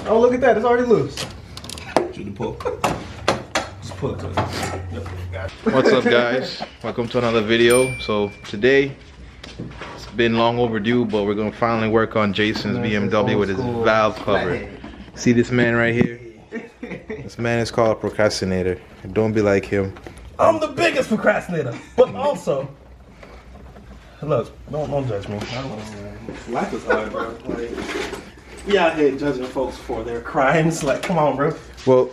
Oh, look at that. It's already loose. Should the pull. Just pull it to us. What's up, guys? Welcome to another video. So today, it's been long overdue, but we're gonna finally work on Jason's BMW with his valve cover. See this man right here? This man is called a procrastinator. Don't be like him. I'm the biggest procrastinator, but also, look, don't judge me. Life is hard, bro. Like, we out here judging folks for their crimes. Like, come on, bro. Well,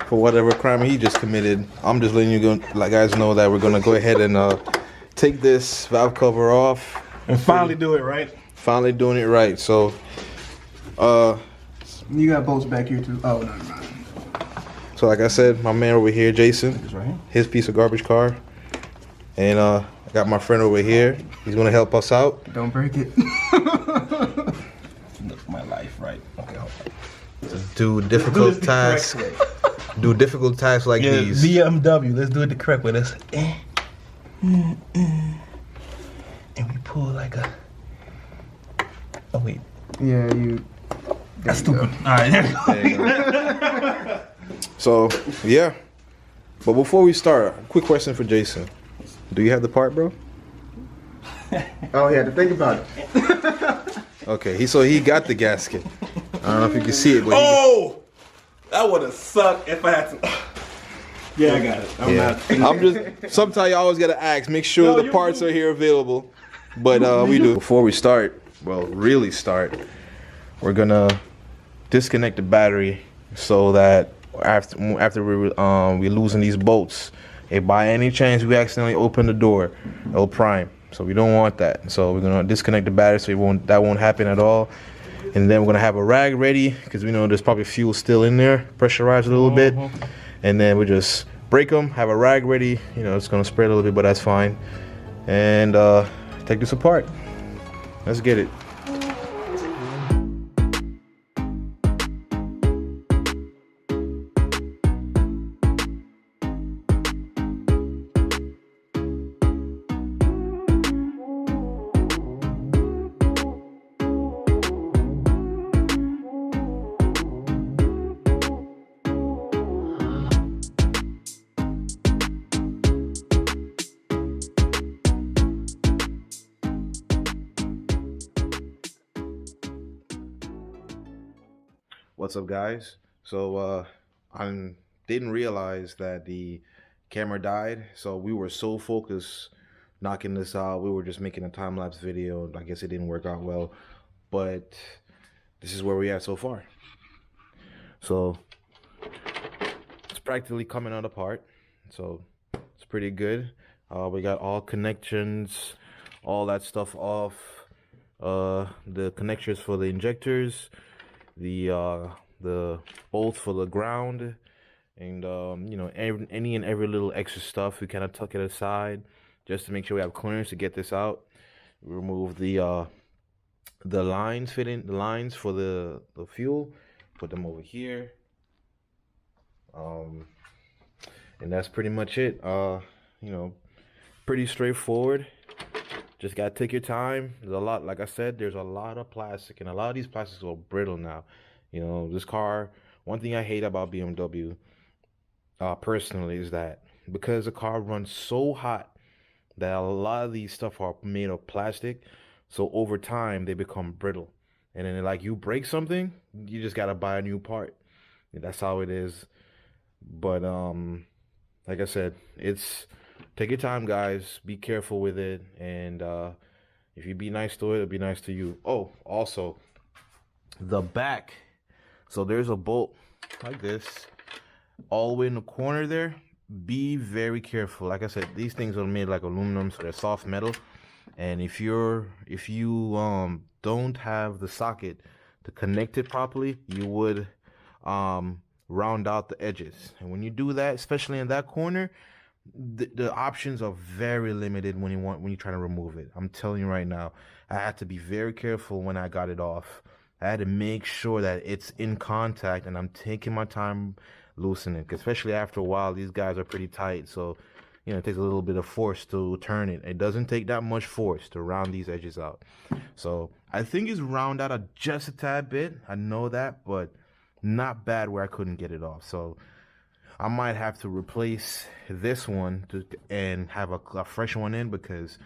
for whatever crime he just committed, I'm just letting you go, like, guys know that we're gonna go ahead and take this valve cover off And finally do it right. Finally doing it right. So, you got bolts back here too. Oh, no, no. So like I said, my man over here, Jason, Right here. his piece of garbage car. And I got my friend over here. He's gonna help us out. Don't break it. My life, right? Okay, hold on. Do difficult tasks. Do difficult tasks like these. BMW, let's do it the correct way. Let's and we pull like a. Oh wait. Yeah, you. That's stupid. All right, there we go. So yeah, but before we start, quick question for Jason: do you have the part, bro? Oh, he had to think about it. Okay, he got the gasket. I don't know if you can see it, but Oh, that would have sucked if I had to. Yeah, I got it. I'm just. Sometimes you always gotta ask, make sure No, the parts are here available. But we do. Before we start, well, really start, we're gonna disconnect the battery so that after we're losing these bolts, if by any chance we accidentally open the door, it'll prime. So we don't want that. So we're gonna disconnect the battery so that won't happen at all. And then we're gonna have a rag ready because we know there's probably fuel still in there, pressurized a little bit. And then we just break them, have a rag ready. You know, it's gonna spray a little bit, but that's fine. And take this apart. Let's get it. What's up, guys? So I didn't realize that the camera died, so we were so focused knocking this out, we were just making a time-lapse video. I guess it didn't work out well, but this is where we are so far. So it's practically coming out apart, so it's pretty good. We got all connections, all that stuff off, the connectors for the injectors, the bolts for the ground, and you know, any and every little extra stuff. We kind of tuck it aside just to make sure we have clearance to get this out. We remove the lines, fitting the lines for the fuel, put them over here, and that's pretty much it. You know, pretty straightforward. Just gotta take your time. There's a lot, like I said, there's a lot of plastic, and a lot of these plastics are brittle now. You know, this car, one thing I hate about BMW, personally, is that because the car runs so hot that a lot of these stuff are made of plastic, so over time they become brittle. And then like you break something, you just gotta buy a new part. And that's how it is. But like I said, take your time, guys. Be careful with it, and if you be nice to it, it'll be nice to you. Oh, also, the back. So there's a bolt like this, all the way in the corner there. Be very careful. Like I said, these things are made like aluminum, so they're soft metal. And if you don't have the socket to connect it properly, you would round out the edges. And when you do that, especially in that corner, the options are very limited when you try to remove it. I'm telling you right now, I had to be very careful when I got it off. I had to make sure that it's in contact, and I'm taking my time loosening it, especially after a while. These guys are pretty tight, so you know, it takes a little bit of force to turn it. It doesn't take that much force to round these edges out. So I think it's round out just a tad bit. I know that, but not bad where I couldn't get it off. So I might have to replace this one and have a fresh one in, because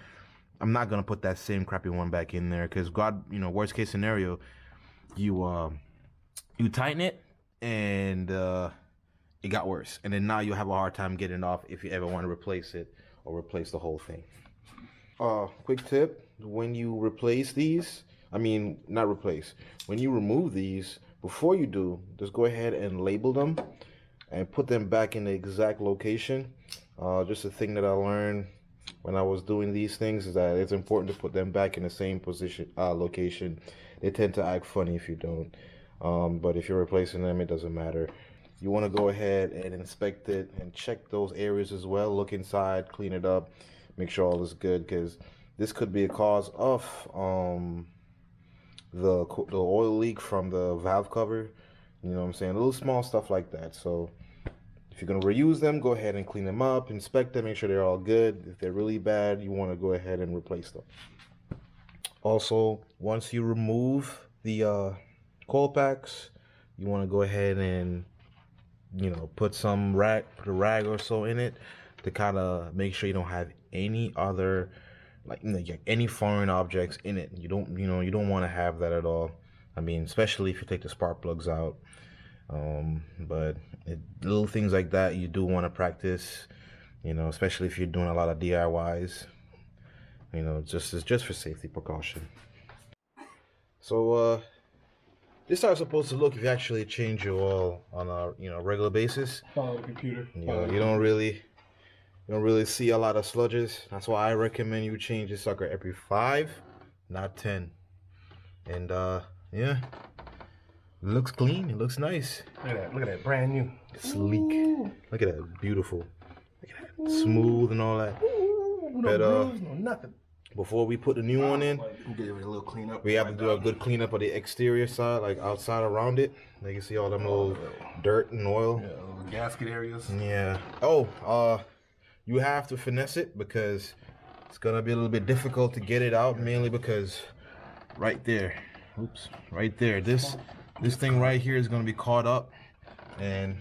I'm not gonna put that same crappy one back in there. Because God, you know, worst case scenario, you tighten it and it got worse, and then now you have a hard time getting it off if you ever want to replace it or replace the whole thing. Quick tip: when you replace these, not replace, when you remove these, before you do, just go ahead and label them and put them back in the exact location. Just a thing that I learned when I was doing these things is that it's important to put them back in the same position, location. They tend to act funny if you don't. But if you're replacing them, it doesn't matter. You want to go ahead and inspect it and check those areas as well. Look inside, clean it up, make sure all is good, because this could be a cause of the oil leak from the valve cover. You know what I'm saying? Little small stuff like that. So if you're going to reuse them, go ahead and clean them up, inspect them, make sure they're all good. If they're really bad, you want to go ahead and replace them. Also, once you remove the coil packs, you want to go ahead and, you know, put a rag or so in it to kind of make sure you don't have any other, any foreign objects in it. You don't want to have that at all. I mean, especially if you take the spark plugs out. But little things like that you do want to practice, you know, especially if you're doing a lot of DIYs. You know, it's just for safety precaution. So this is how it's supposed to look if you actually change your oil on a regular basis. Follow the computer. You know, you don't really see a lot of sludges. That's why I recommend you change this sucker every 5, not 10. And yeah, it looks clean. It looks nice. Look at that, brand new. It's sleek. Ooh. Look at that, beautiful. Look at that, smooth and all that. Ooh, no bruise, no nothing. Before we put the new one in, give it a little cleanup. we have to do a good cleanup of the exterior side, like outside around it. You can see all them little dirt and oil. Yeah, little gasket areas. Yeah. Oh, you have to finesse it because it's gonna be a little bit difficult to get it out, mainly because right there, right there, this thing right here is gonna be caught up, and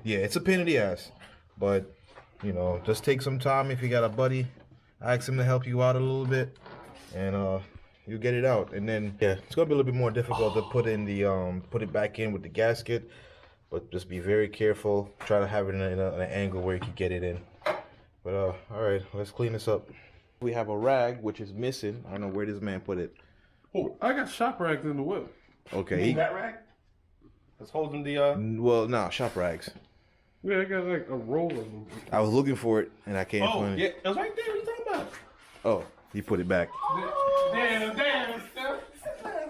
yeah, it's a pain in the ass. But you know, just take some time. If you got a buddy, ask him to help you out a little bit, and you get it out. And then yeah, it's gonna be a little bit more difficult to put it back in with the gasket. But just be very careful. Try to have it in an angle where you can get it in. But all right, let's clean this up. We have a rag which is missing. I don't know where this man put it. Oh, I got shop rags in the whip. Okay. That rag? That's holding the Well, no, shop rags. Yeah, I got like a roll of them. I was looking for it and I can't find it. Yeah, it was right there. What are you talking about? Oh, he put it back. Damn, Steph.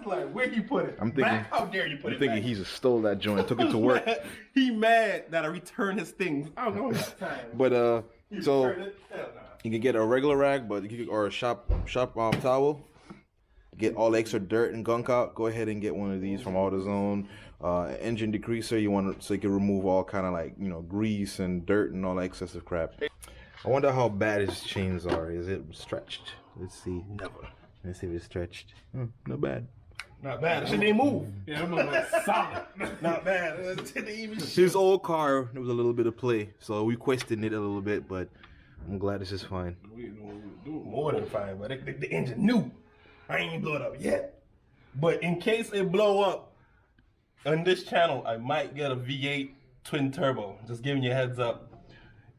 Like, where you put it? I'm thinking. Back? How dare you put it thinking back? he stole that joint, took it to work. He mad that I returned his things. I don't know his time. But so Returned it? Hell nah. you can get a regular rag, or a shop towel. Get all the extra dirt and gunk out. Go ahead and get one of these from AutoZone. Engine degreaser, so you can remove all kind of grease and dirt and all that excessive crap. I wonder how bad his chains are. Is it stretched? Let's see. Never. Let's see if it's stretched. Not bad. Not bad. It didn't move. Yeah, I'm like solid. Not bad. It didn't even His old car, there was a little bit of play, so we questioned it a little bit, but I'm glad this is fine. We do more than fine, but the engine new. I ain't even blow it up yet. But in case it blow up, on this channel, I might get a V8 twin turbo. Just giving you a heads up.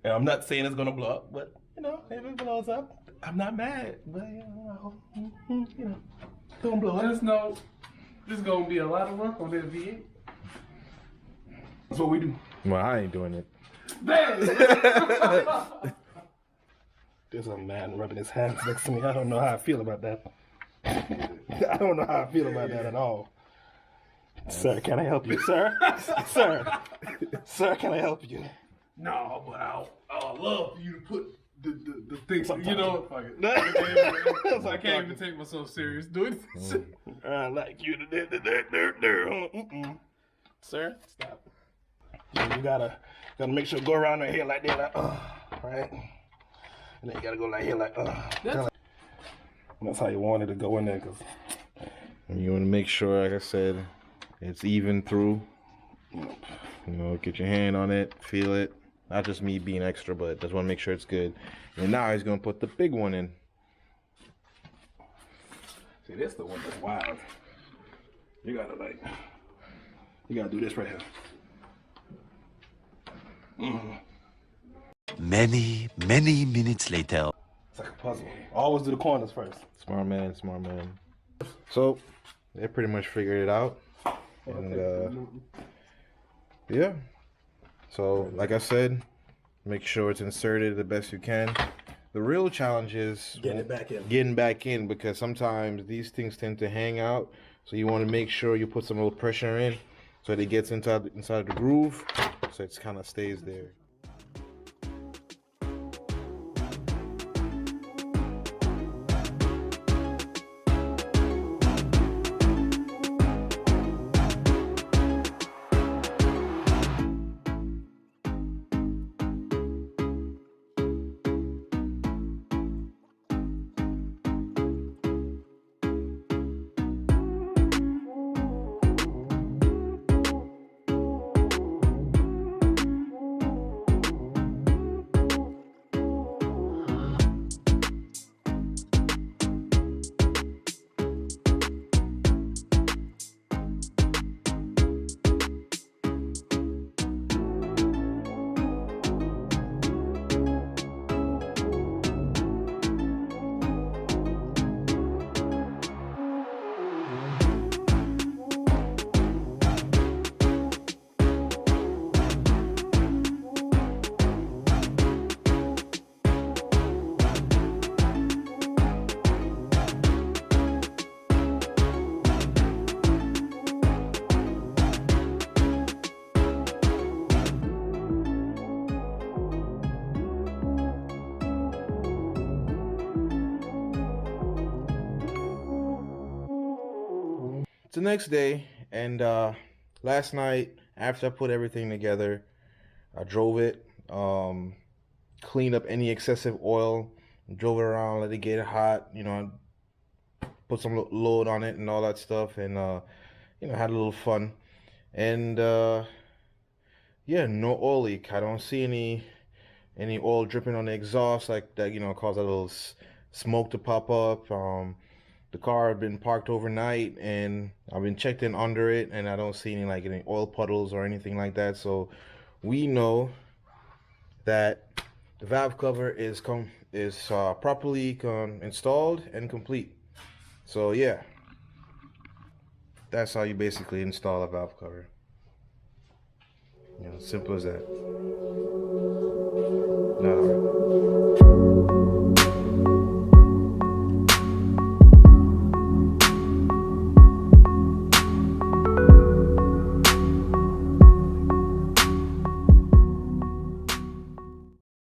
And I'm not saying it's gonna blow up, but you know, if it blows up, I'm not mad. But you know, don't blow up. Just know this is gonna be a lot of work on that V8. That's what we do. Well, I ain't doing it. Damn! There's a man rubbing his hands next to me. I don't know how I feel about that. I don't know how I feel about that at all. Sir, can I help you, sir? Sir, can I help you? No, but I'll love for you to put the thing. Sometimes. You know, fuck it. I can't even take myself serious doing this. I like you to Sir, stop. You gotta make sure go around right here like that. right? And then you gotta go like here, like, and that's how you want it to go in there, cause you want to make sure, like I said, it's even through. You know, get your hand on it, feel it. Not just me being extra, but just want to make sure it's good. And now he's gonna put the big one in. see, this the one that's wild. You gotta do this right here. Many minutes later. It's like a puzzle. Always do the corners first. Smart man, smart man. So they pretty much figured it out, and yeah. So like I said, make sure it's inserted the best you can. The real challenge is Getting it back in. Getting back in, because sometimes these things tend to hang out. So you want to make sure you put some little pressure in, so that it gets inside the groove, so it kind of stays there. It's the next day, and last night after I put everything together, I drove it, cleaned up any excessive oil, drove it around, let it get hot, you know, put some load on it and all that stuff, and you know, had a little fun. And yeah, no oil leak. I don't see any oil dripping on the exhaust like that, you know, cause a little smoke to pop up. The car had been parked overnight, and I've been checked in under it, and I don't see any oil puddles or anything like that. So we know that the valve cover is properly installed and complete. So yeah, that's how you basically install a valve cover. You know, simple as that. Not hard.